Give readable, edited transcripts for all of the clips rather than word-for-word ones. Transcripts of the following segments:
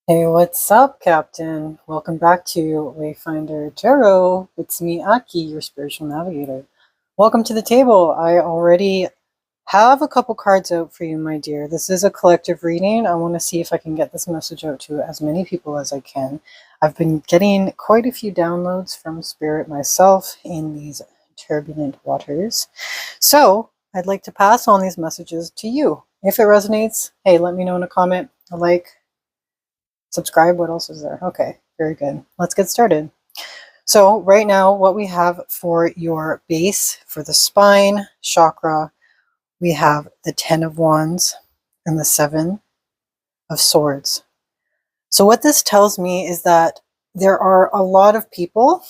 Hey, what's up, Captain? Welcome back to Wayfinder Tarot. It's me, Aki, your spiritual navigator. Welcome to the table. I already have a couple cards out for you, my dear. This is a collective reading. I want to see if I can get this message out to as many people as I can. I've been getting quite a few downloads from Spirit myself in these turbulent waters. So I'd like to pass on these messages to you. If it resonates, hey, let me know in a comment, a like, subscribe. What else is there? Okay, very good. Let's get started. So right now, what we have for your base, for the spine chakra, we have the 10 of Wands and the 7 of Swords. So what this tells me is that there are a lot of people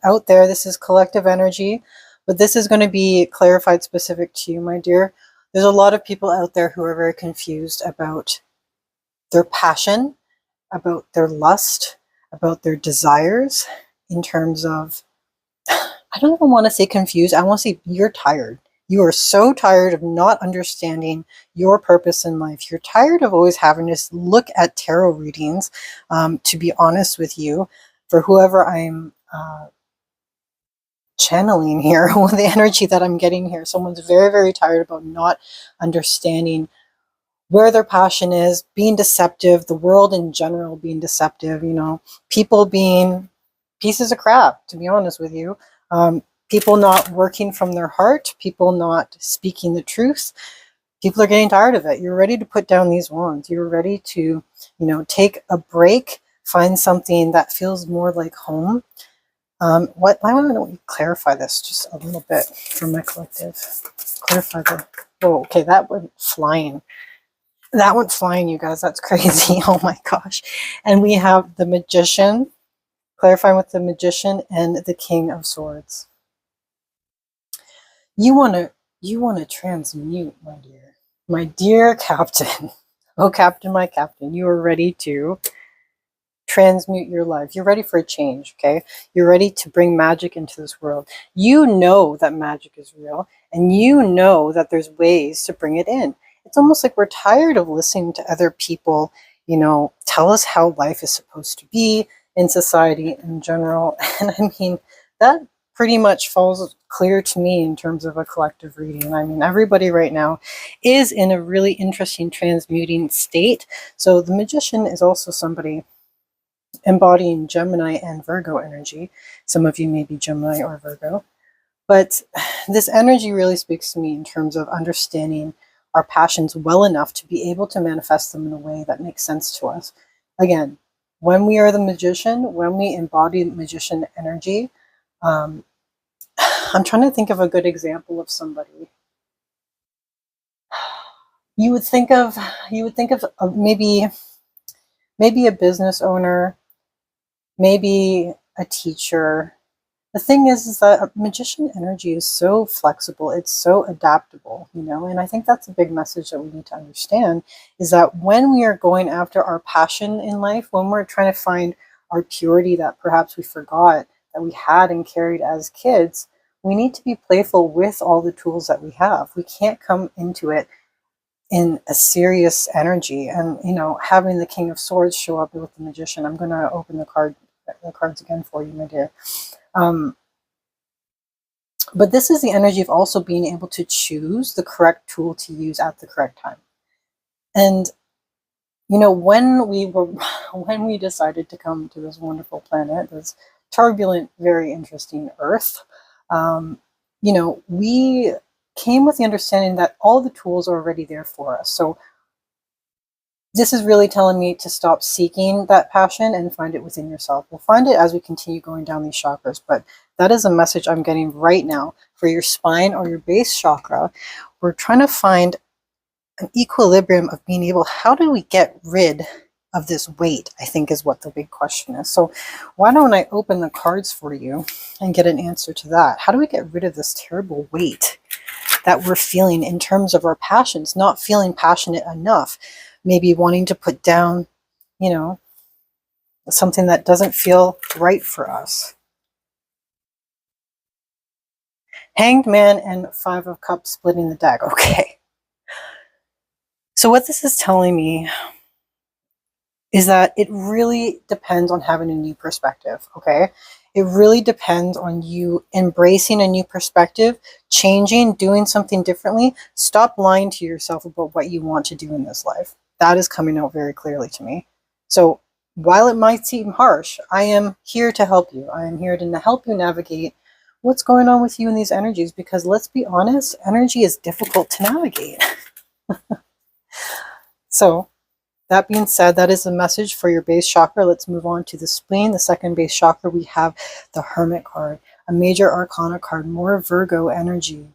out there. This is collective energy, but this is going to be clarified specific to you, my dear. There's a lot of people out there who are very confused about their passion, about their lust, about their desires, in terms of, I don't even want to say confused. I want to say you're tired. You are so tired of not understanding your purpose in life. You're tired of always having to look at tarot readings, to be honest with you, for whoever I'm channeling here, with the energy that I'm getting here. Someone's very, very tired about not understanding where their passion is, being deceptive, the world in general being deceptive, people being pieces of crap, to be honest with you. People not working from their heart, people not speaking the truth. People are getting tired of it. You're ready to put down these wands. You're ready to, take a break, find something that feels more like home. What I want to clarify this just a little bit for my collective. Clarify the. Oh, okay, that went flying. That went flying, you guys. That's crazy. Oh my gosh. And we have the Magician, clarifying with the Magician and the King of Swords. You want to transmute, my dear. My dear Captain. Oh, Captain, my Captain. You are ready to transmute your life. You're ready for a change, okay? You're ready to bring magic into this world. You know that magic is real, and you know that there's ways to bring it in. It's almost like we're tired of listening to other people, tell us how life is supposed to be in society in general. And I mean, that pretty much falls clear to me in terms of a collective reading. I mean, everybody right now is in a really interesting transmuting state. So the Magician is also somebody embodying Gemini and Virgo energy. Some of you may be Gemini or Virgo. But this energy really speaks to me in terms of understanding our passions well enough to be able to manifest them in a way that makes sense to us. Again, when we are the Magician, when we embody Magician energy, I'm trying to think of a good example of somebody. You would think of maybe a business owner, maybe a teacher. The thing is that Magician energy is so flexible, it's so adaptable, and I think that's a big message that we need to understand, is that when we are going after our passion in life, when we're trying to find our purity that perhaps we forgot that we had and carried as kids, we need to be playful with all the tools that we have. We can't come into it in a serious energy, and having the King of Swords show up with the Magician. I'm going to open the cards again for you, my dear. But this is the energy of also being able to choose the correct tool to use at the correct time. And when we decided to come to this wonderful planet, this turbulent, very interesting Earth, we came with the understanding that all the tools are already there for us. So this is really telling me to stop seeking that passion and find it within yourself. We'll find it as we continue going down these chakras, but that is a message I'm getting right now for your spine or your base chakra. We're trying to find an equilibrium of being able, how do we get rid of this weight, I think is what the big question is. So why don't I open the cards for you and get an answer to that? How do we get rid of this terrible weight that we're feeling in terms of our passions, not feeling passionate enough, maybe wanting to put down, something that doesn't feel right for us. Hanged Man and 5 of Cups splitting the deck. Okay. So what this is telling me is that it really depends on having a new perspective, okay? It really depends on you embracing a new perspective, changing, doing something differently. Stop lying to yourself about what you want to do in this life. That is coming out very clearly to me. So while it might seem harsh, I am here to help you. I am here to help you navigate what's going on with you in these energies, because let's be honest, energy is difficult to navigate. So that being said, that is a message for your base chakra. Let's move on to the spleen, the second base chakra. We have the Hermit card, a major arcana card, more Virgo energy.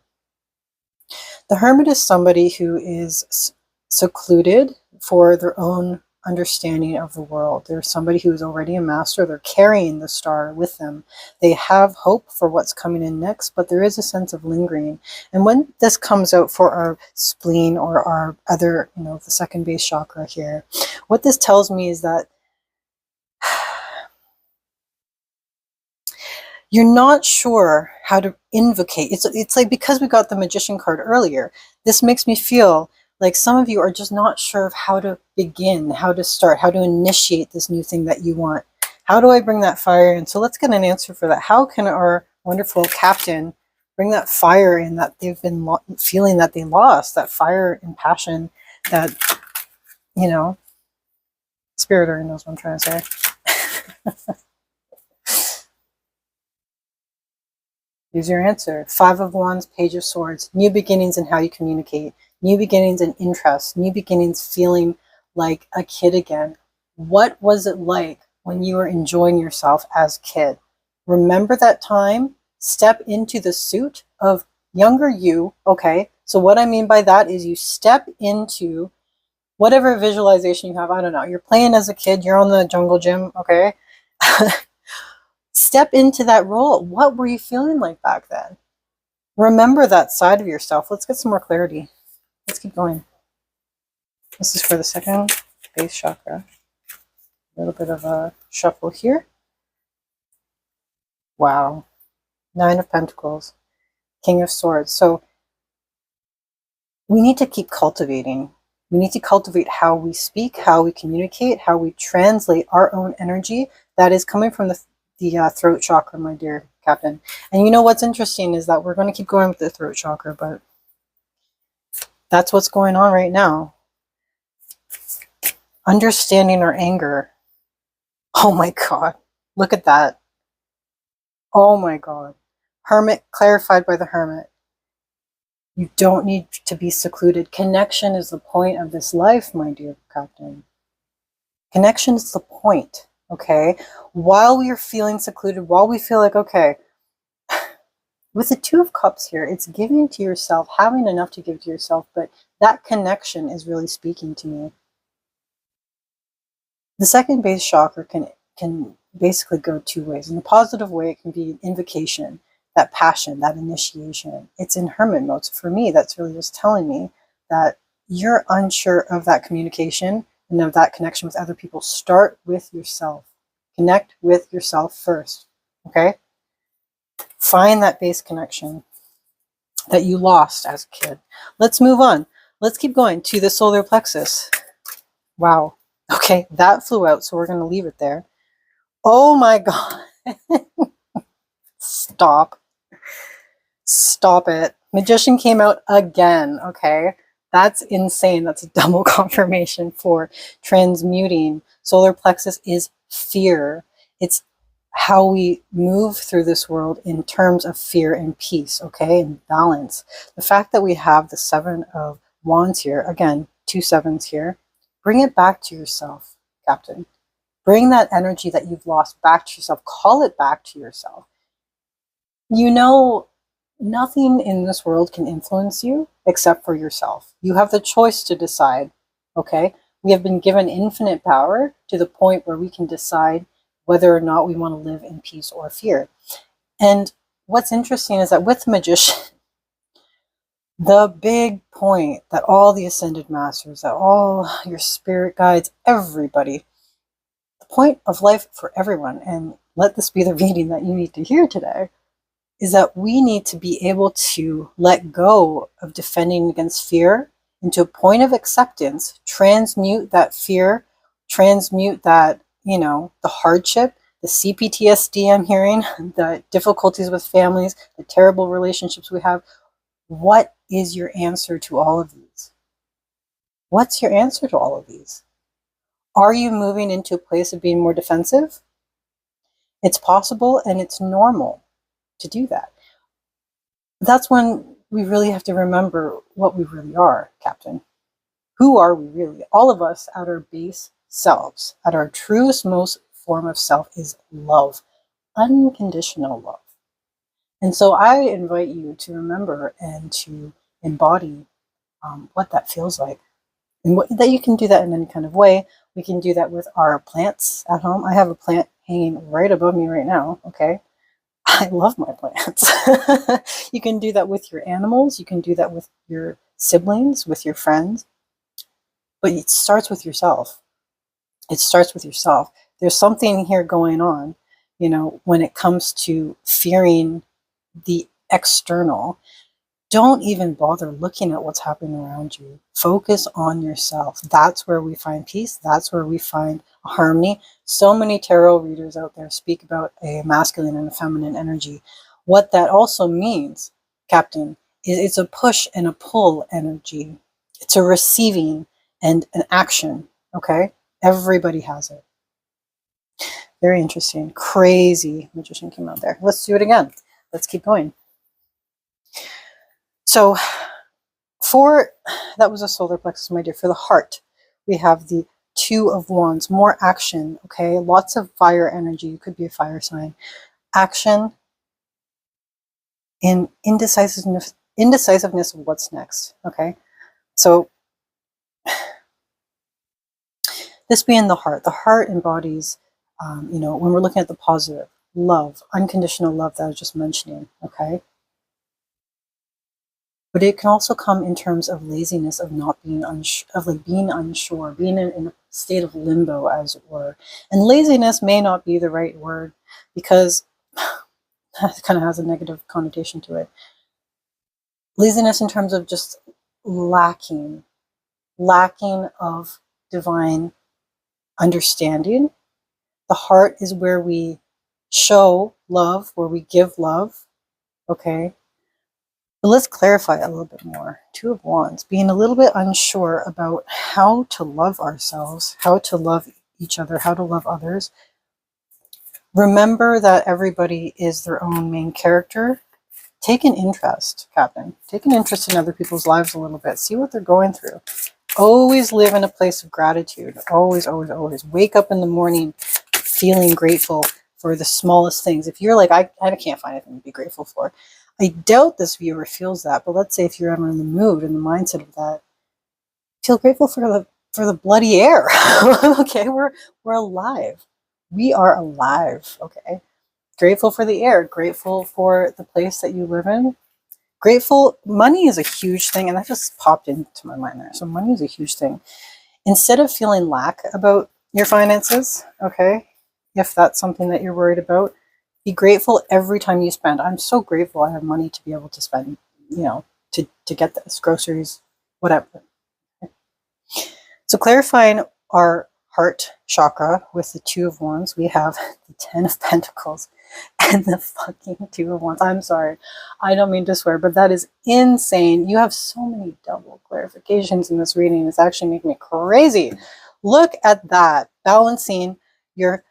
The Hermit is somebody who is secluded for their own understanding of the world. They're somebody who is already a master. They're carrying the star with them. They have hope for what's coming in next, but there is a sense of lingering. And when this comes out for our spleen or our other, the second base chakra here, what this tells me is that you're not sure how to invocate. It's like, because we got the Magician card earlier, this makes me feel like some of you are just not sure of how to begin, how to start, how to initiate this new thing that you want. How do I bring that fire in? So let's get an answer for that. How can our wonderful captain bring that fire in that they've been feeling that they lost, that fire and passion that, Spirit already knows what I'm trying to say. Here's your answer. Five of Wands, Page of Swords. New beginnings in how you communicate. New beginnings in interest. New beginnings feeling like a kid again. What was it like when you were enjoying yourself as a kid? Remember that time? Step into the suit of younger you, okay? So what I mean by that is you step into whatever visualization you have. I don't know. You're playing as a kid. You're on the jungle gym, okay? Step into that role. What were you feeling like back then? Remember that side of yourself. Let's get some more clarity. Let's keep going. This is for the second base chakra. A little bit of a shuffle here. Wow. Nine of Pentacles. King of Swords. So we need to keep cultivating. We need to cultivate how we speak, how we communicate, how we translate our own energy that is coming from the throat chakra, my dear captain. And you know what's interesting is that we're going to keep going with the throat chakra, but that's what's going on right now. Understanding our anger. Oh my God. Look at that. Oh my God. Hermit, clarified by the Hermit. You don't need to be secluded. Connection is the point of this life, my dear captain. Connection is the point, okay? While we are feeling secluded, while we feel like, okay, with the Two of Cups here, it's giving to yourself, having enough to give to yourself, but that connection is really speaking to me. The second base chakra can basically go two ways. In a positive way, it can be an invocation, that passion, that initiation. It's in Hermit mode. So for me, that's really just telling me that you're unsure of that communication and of that connection with other people. Start with yourself. Connect with yourself first, okay? Find that base connection that you lost as a kid. Let's move on. Let's keep going to the solar plexus. Wow. Okay, that flew out, so we're going to leave it there. Oh my God. Stop. Stop it. Magician came out again, okay? That's insane. That's a double confirmation for transmuting. Solar plexus is fear. It's how we move through this world in terms of fear and peace, okay? And balance. The fact that we have the Seven of Wands here, again, two sevens here, bring it back to yourself, Captain. Bring that energy that you've lost back to yourself. Call it back to yourself. You know, nothing in this world can influence you except for yourself. You have the choice to decide, okay? We have been given infinite power to the point where we can decide whether or not we want to live in peace or fear. And what's interesting is that with the Magician, the big point that all the Ascended Masters, that all your spirit guides, everybody, the point of life for everyone, and let this be the reading that you need to hear today, is that we need to be able to let go of defending against fear into a point of acceptance, transmute that fear, transmute that, the hardship, the CPTSD I'm hearing, the difficulties with families, the terrible relationships we have. What is your answer to all of these? What's your answer to all of these? Are you moving into a place of being more defensive? It's possible and it's normal to do that. That's when we really have to remember what we really are, Captain. Who are we really? All of us at our base selves, at our truest, most form of self is love, unconditional love. And so I invite you to remember and to embody what that feels like. And that you can do that in any kind of way. We can do that with our plants at home. I have a plant hanging right above me right now, okay? I love my plants. You can do that with your animals. You can do that with your siblings, with your friends. But it starts with yourself. It starts with yourself. There's something here going on, when it comes to fearing the external. Don't even bother looking at what's happening around you. Focus on yourself. That's where we find peace. That's where we find harmony. So many tarot readers out there speak about a masculine and a feminine energy. What that also means, Captain, is it's a push and a pull energy. It's a receiving and an action, okay? Everybody has it. Very interesting. Crazy magician came out there. Let's do it again. Let's keep going. So that was a solar plexus, my dear. For the heart, we have the Two of Wands, more action, okay? Lots of fire energy. You could be a fire sign. Action and indecisiveness of what's next, okay? So this being the heart embodies, when we're looking at the positive, love, unconditional love that I was just mentioning, okay? But it can also come in terms of laziness, of not being being unsure, being in a state of limbo, as it were. And laziness may not be the right word because it kind of has a negative connotation to it. Laziness in terms of just lacking of divine understanding. The heart is where we show love, where we give love, okay? But let's clarify a little bit more. Two of Wands, being a little bit unsure about how to love ourselves, how to love each other, how to love others. Remember that everybody is their own main character. Take an interest, Captain. Take an interest in other people's lives a little bit. See what they're going through. Always live in a place of gratitude. Always, always, always. Wake up in the morning feeling grateful for the smallest things. If you're like, I can't find anything to be grateful for, I doubt this viewer feels that, but let's say if you're ever in the mood and the mindset of that, feel grateful for the bloody air. Okay, we're alive. We are alive. Okay, grateful for the air. Grateful for the place that you live in. Grateful. Money is a huge thing, and that just popped into my mind there. So money is a huge thing. Instead of feeling lack about your finances, okay, if that's something that you're worried about, be grateful every time you spend. I'm so grateful I have money to be able to spend, to get this, groceries, whatever. So clarifying our heart chakra with the Two of Wands, we have the Ten of Pentacles and the fucking Two of Wands. I'm sorry, I don't mean to swear, but that is insane. You have so many double clarifications in this reading. It's actually making me crazy. Look at that. Balancing your,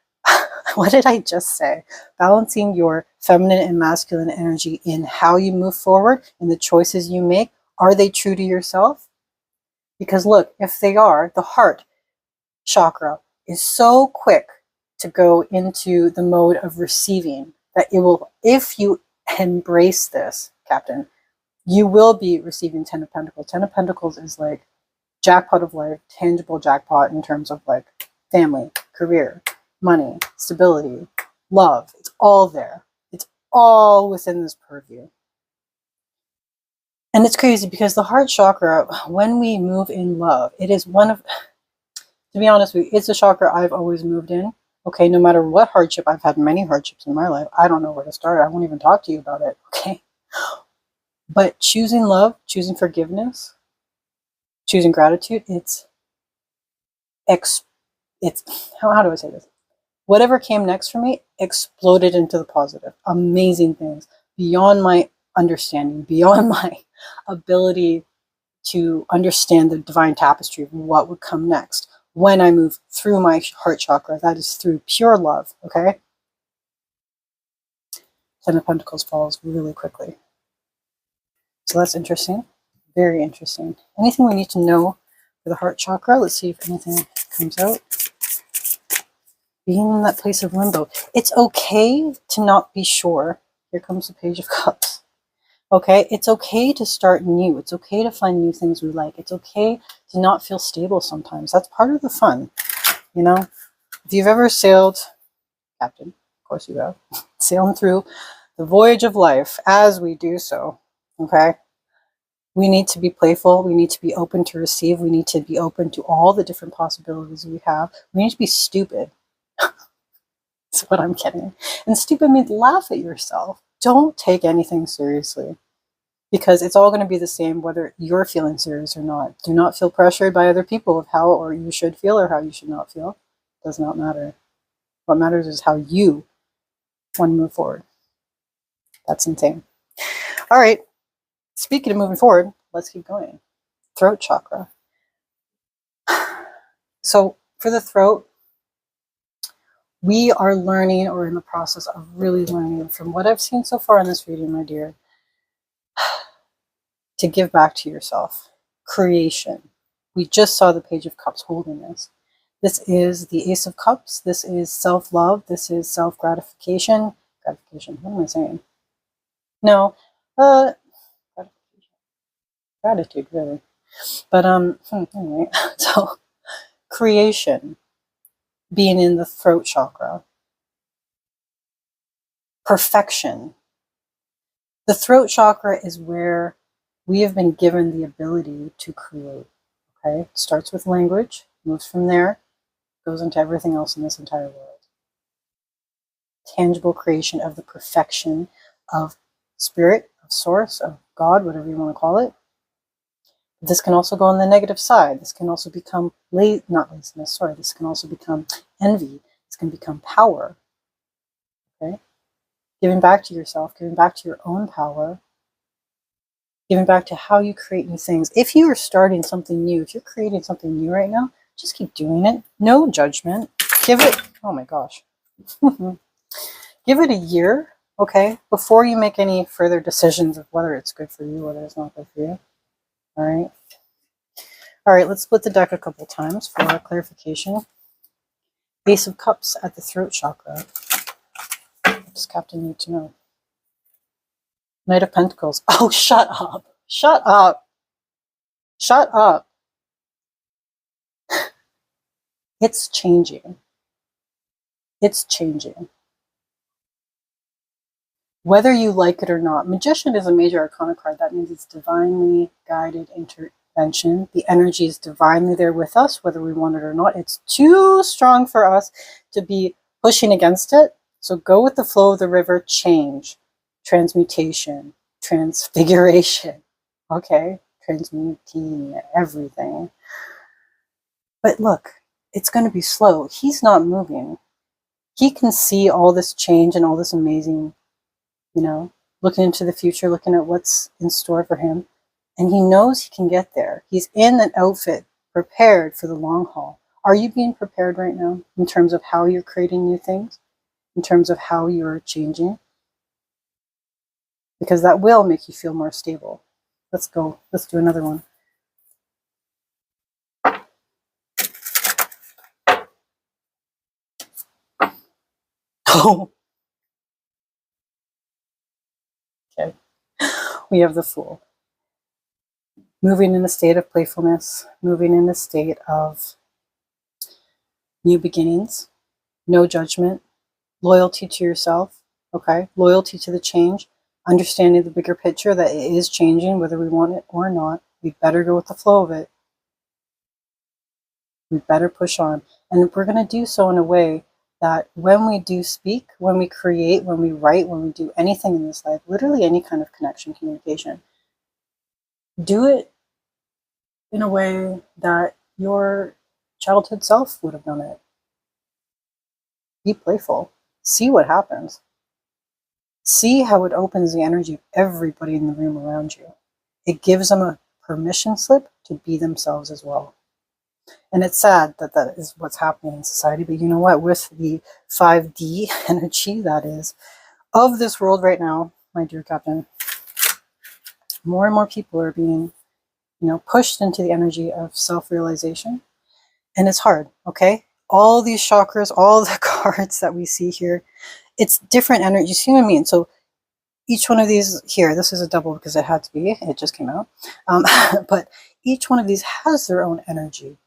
what did I just say? Balancing your feminine and masculine energy in how you move forward and the choices you make. Are they true to yourself? Because look, if they are, the heart chakra is so quick to go into the mode of receiving that it will, if you embrace this, Captain, you will be receiving Ten of Pentacles. Ten of Pentacles is like jackpot of life, tangible jackpot in terms of like family, career, money, stability, love. It's all there. It's all within this purview. And it's crazy because the heart chakra, when we move in love, it is one of, to be honest with you, it's a chakra I've always moved in. Okay, no matter what hardship, I've had many hardships in my life. I don't know where to start. I won't even talk to you about it, okay? But choosing love, choosing forgiveness, choosing gratitude, it's how do I say this? Whatever came next for me exploded into the positive. Amazing things beyond my understanding, beyond my ability to understand the divine tapestry of what would come next when I move through my heart chakra. That is through pure love, okay? Ten of Pentacles falls really quickly. So that's interesting. Very interesting. Anything we need to know for the heart chakra? Let's see if anything comes out. Being in that place of limbo. It's okay to not be sure. Here comes the Page of Cups. Okay, it's okay to start new. It's okay to find new things we like. It's okay to not feel stable sometimes. That's part of the fun, you know? If you've ever sailed, Captain, of course you have, sailing through the voyage of life as we do so, okay? We need to be playful. We need to be open to receive. We need to be open to all the different possibilities we have. We need to be stupid. That's what I'm getting. And stupid means laugh at yourself. Don't take anything seriously, because it's all going to be the same whether you're feeling serious or not. Do not feel pressured by other people of how or you should feel or how you should not feel. It does not matter. What matters is how you want to move forward. That's insane. All right. Speaking of moving forward, let's keep going. Throat chakra. So for the throat, we are learning, or in the process of really learning, from what I've seen so far in this reading, my dear, to give back to yourself. Creation. We just saw the Page of Cups holding this. This is the Ace of Cups. This is self-love. This is self-gratification. Gratification. What am I saying? No. Gratitude, really. But anyway, so creation, being in the throat chakra. Perfection. The throat chakra is where we have been given the ability to create. Okay? It starts with language, moves from there, goes into everything else in this entire world. Tangible creation of the perfection of spirit, of source, of God, whatever you want to call it. This can also go on the negative side. This can also become not laziness, sorry. This can also become envy. This can become power. Okay? Giving back to yourself, giving back to your own power, giving back to how you create new things. If you are starting something new, if you're creating something new right now, just keep doing it. No judgment. Give it, oh my gosh. Give it a year, okay, before you make any further decisions of whether it's good for you, whether it's not good for you. All right. All right, let's split the deck a couple times for clarification. Ace of Cups at the throat chakra. What does Captain need to know? Knight of Pentacles. Oh, shut up. Shut up. Shut up. It's changing. It's changing. Whether you like it or not, Magician is a major arcana card. That means it's divinely guided intervention. The energy is divinely there with us, whether we want it or not. It's too strong for us to be pushing against it. So go with the flow of the river. Change, transmutation, transfiguration. Okay? Transmuting everything. But look, it's going to be slow. He's not moving. He can see all this change and all this amazing, looking into the future, looking at what's in store for him. And he knows he can get there. He's in an outfit prepared for the long haul. Are you being prepared right now in terms of how you're creating new things? In terms of how you're changing? Because that will make you feel more stable. Let's go. Let's do another one. Oh. Okay. We have the Fool. Moving in a state of playfulness, moving in a state of new beginnings, no judgment, loyalty to yourself, okay? Loyalty to the change, understanding the bigger picture that it is changing, whether we want it or not. We better go with the flow of it. We better push on. And we're going to do so in a way that when we do speak, when we create, when we write, when we do anything in this life, literally any kind of connection, communication, do it in a way that your childhood self would have done it. Be playful. See what happens. See how it opens the energy of everybody in the room around you. It gives them a permission slip to be themselves as well. And it's sad that that is what's happening in society. But you know what? With the 5D energy that is of this world right now, my dear Captain, more and more people are being, pushed into the energy of self-realization. And it's hard, okay? All these chakras, all the cards that we see here, it's different energy. You see what I mean? So each one of these here, this is a double because it had to be, it just came out. But each one of these has their own energy.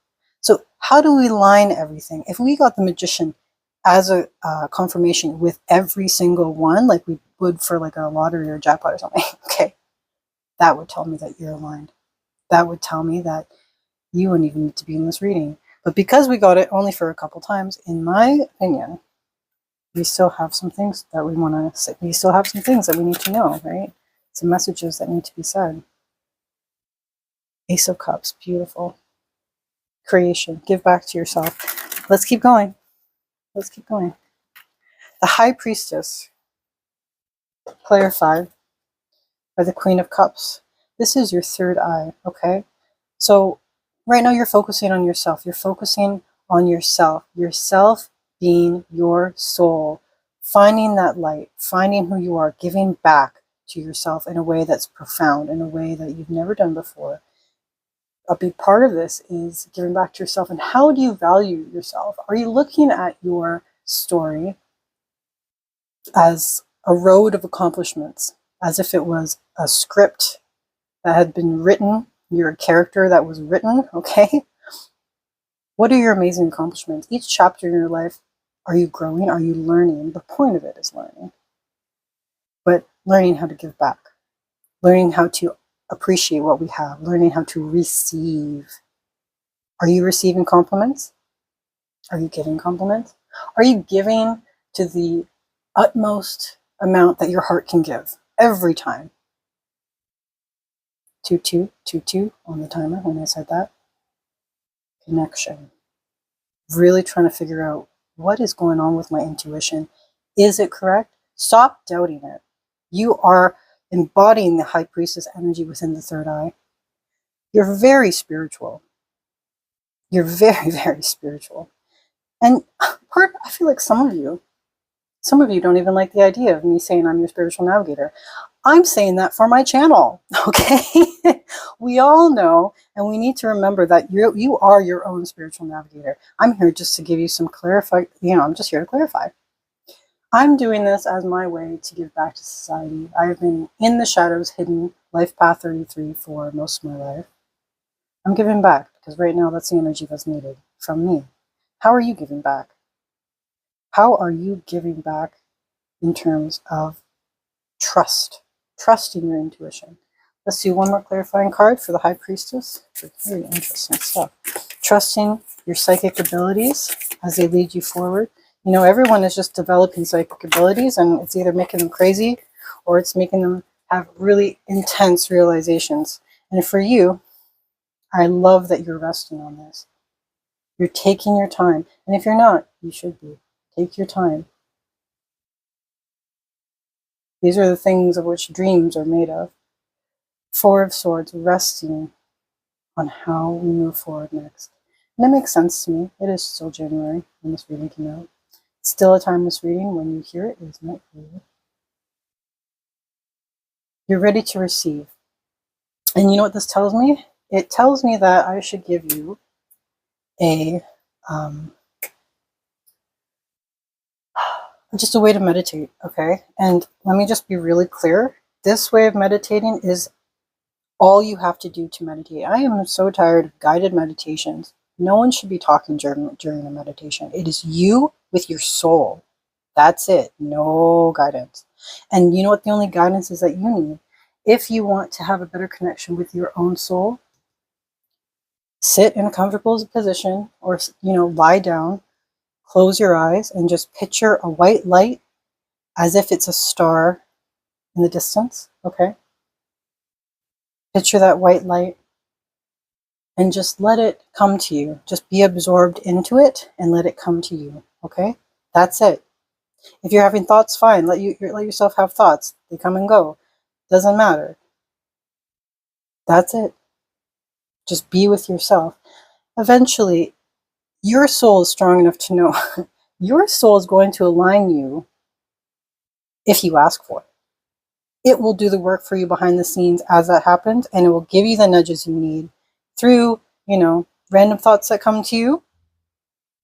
So how do we line everything? If we got the Magician as a confirmation with every single one, like we would for like a lottery or a jackpot or something, okay, that would tell me that you're aligned. That would tell me that you wouldn't even need to be in this reading. But because we got it only for a couple times, in my opinion, we still have some things that we want to say. We still have some things that we need to know, right? Some messages that need to be said. Ace of Cups, beautiful. Creation, give back to yourself. Let's keep going. Let's keep going. The High Priestess, clarified by the Queen of Cups. This is your third eye, okay? So right now you're focusing on yourself. You're focusing on yourself. Yourself being your soul. Finding that light. Finding who you are. Giving back to yourself in a way that's profound. In a way that you've never done before. A big part of this is giving back to yourself. And how do you value yourself? Are you looking at your story as a road of accomplishments? As if it was a script that had been written? You're a character that was written, okay? What are your amazing accomplishments? Each chapter in your life, are you growing? Are you learning? The point of it is learning. But learning how to give back. Learning how to appreciate what we have. Learning how to receive. Are you receiving compliments? Are you giving compliments? Are you giving to the utmost amount that your heart can give every time? 2222 on the timer when I said that. Connection. Really trying to figure out what is going on with my intuition. Is it correct? Stop doubting it. You are embodying the High Priestess energy within the third eye. You're very spiritual. You're very, very spiritual. And I feel like some of you don't even like the idea of me saying I'm your spiritual navigator. I'm saying that for my channel, okay? We all know, and we need to remember that you are your own spiritual navigator. I'm here just to give you some I'm just here to clarify. I'm doing this as my way to give back to society. I've been in the shadows, hidden, life path 33 for most of my life. I'm giving back because right now that's the energy that's needed from me. How are you giving back? How are you giving back in terms of trusting your intuition? Let's do one more clarifying card for the High Priestess. Very interesting stuff. Trusting your psychic abilities as they lead you forward. You know, everyone is just developing psychic abilities, and it's either making them crazy or it's making them have really intense realizations. And for you, I love that you're resting on this. You're taking your time. And if you're not, you should be. Take your time. These are the things of which dreams are made of. Four of Swords, resting on how we move forward next. And it makes sense to me. It is still January when this reading came out. It's still a timeless reading. When you hear it, it's meant for you. You're ready to receive. And you know what this tells me? It tells me that I should give you just a way to meditate, okay? And let me just be really clear. This way of meditating is all you have to do to meditate. I am so tired of guided meditations. No one should be talking during a meditation. It is you with your soul. That's it. No guidance. And you know what the only guidance is that you need? If you want to have a better connection with your own soul, sit in a comfortable position or, lie down, close your eyes, and just picture a white light as if it's a star in the distance, okay? Picture that white light and just let it come to you. Just be absorbed into it and let it come to you, okay? That's it. If you're having thoughts, fine. Let yourself have thoughts. They come and go. Doesn't matter. That's it. Just be with yourself. Eventually, your soul is strong enough to know your soul is going to align you if you ask for it. It will do the work for you behind the scenes as that happens, and it will give you the nudges you need through, random thoughts that come to you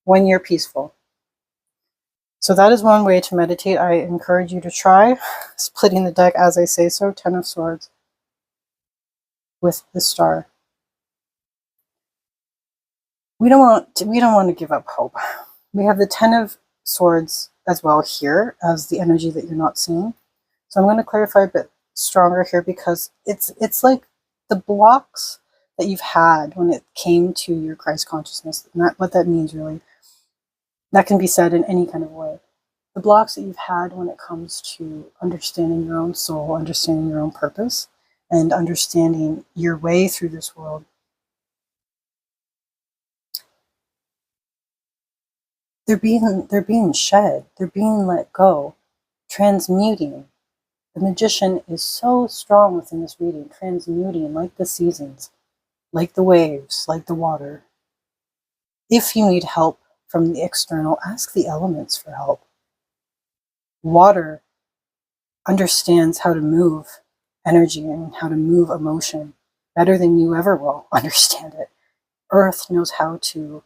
when you're peaceful. So that is one way to meditate. I encourage you to try splitting the deck as I say so. 10 of Swords with the Star. We don't want to give up hope. We have the 10 of Swords as well here as the energy that you're not seeing. So I'm going to clarify a bit stronger here because it's like the blocks that you've had when it came to your Christ consciousness. Not what that means really. That can be said in any kind of way. The blocks that you've had when it comes to understanding your own soul, understanding your own purpose, and understanding your way through this world. They're being shed. They're being let go. Transmuting. The magician is so strong within this reading. Transmuting like the seasons, like the waves, like the water. If you need help from the external, ask the elements for help. Water understands how to move energy and how to move emotion better than you ever will understand it. Earth knows how to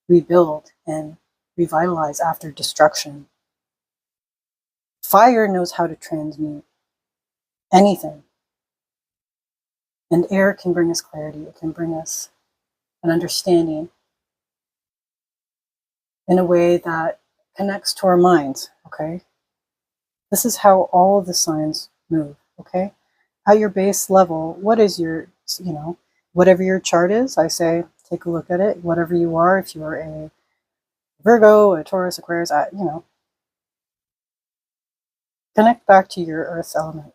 rebuild and revitalize after destruction. Fire knows how to transmute anything. And air can bring us clarity. It can bring us an understanding in a way that connects to our minds, okay? This is how all of the signs move, okay? At your base level, what is your, whatever your chart is, I say, take a look at it. Whatever you are, if you're a Virgo, a Taurus, Aquarius, connect back to your earth element,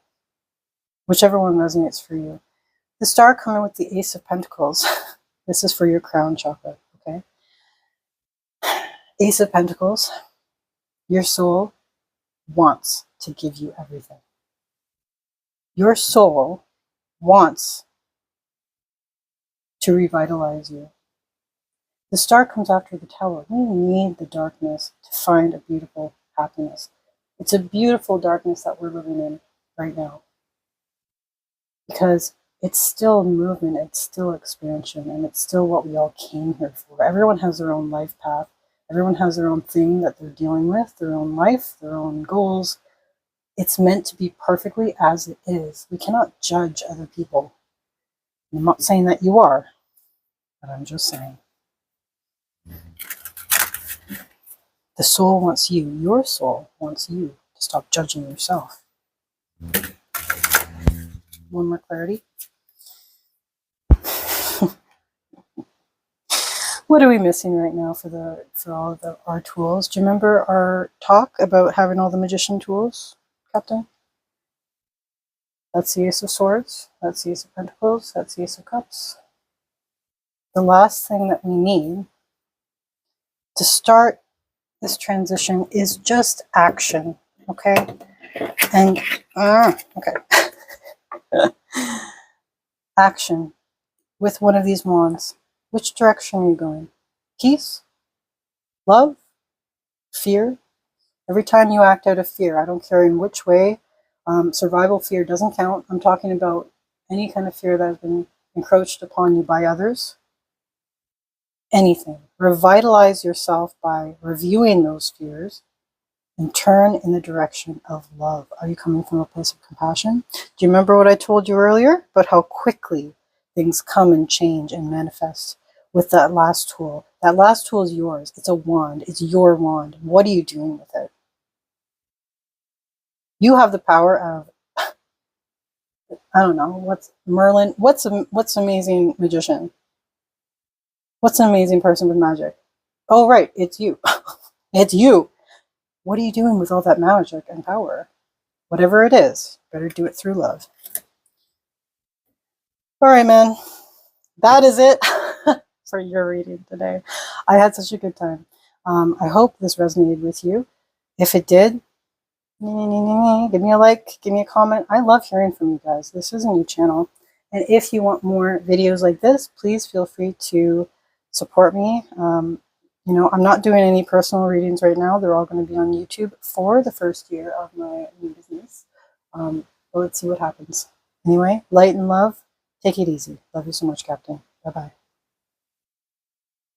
whichever one resonates for you. The star coming with the Ace of Pentacles. This is for your crown chakra, okay? Ace of Pentacles, your soul wants to give you everything. Your soul wants to revitalize you. The star comes after the tower. We need the darkness to find a beautiful happiness. It's a beautiful darkness that we're living in right now because it's still movement, it's still expansion, and it's still what we all came here for. Everyone has their own life path. Everyone has their own thing that they're dealing with, their own life, their own goals. It's meant to be perfectly as it is. We cannot judge other people. I'm not saying that you are, but I'm just saying. The soul wants you. Your soul wants you to stop judging yourself. One more clarity. What are we missing right now for all of our tools? Do you remember our talk about having all the magician tools, Captain? That's the Ace of Swords. That's the Ace of Pentacles. That's the Ace of Cups. The last thing that we need to start this transition is just action, okay? And, okay. Action with one of these wands. Which direction are you going? Peace? Love? Fear? Every time you act out of fear, I don't care in which way, survival fear doesn't count. I'm talking about any kind of fear that has been encroached upon you by others. Anything. Revitalize yourself by reviewing those fears and turn in the direction of love. Are you coming from a place of compassion? Do you remember what I told you earlier about how quickly things come and change and manifest with that last tool? That last tool is yours. It's a wand. It's your wand. What are you doing with it? You have the power of, I don't know, what's Merlin? What's amazing magician? What's an amazing person with magic? Oh, right, it's you. It's you. What are you doing with all that magic and power? Whatever it is, better do it through love. All right, man. That is it for your reading today. I had such a good time. I hope this resonated with you. If it did, give me a like, give me a comment. I love hearing from you guys. This is a new channel. And if you want more videos like this, please feel free to support me. I'm not doing any personal readings right now. They're all going to be on YouTube for the first year of my new business. But let's see what happens. Anyway, light and love. Take it easy. Love you so much, Captain. Bye-bye.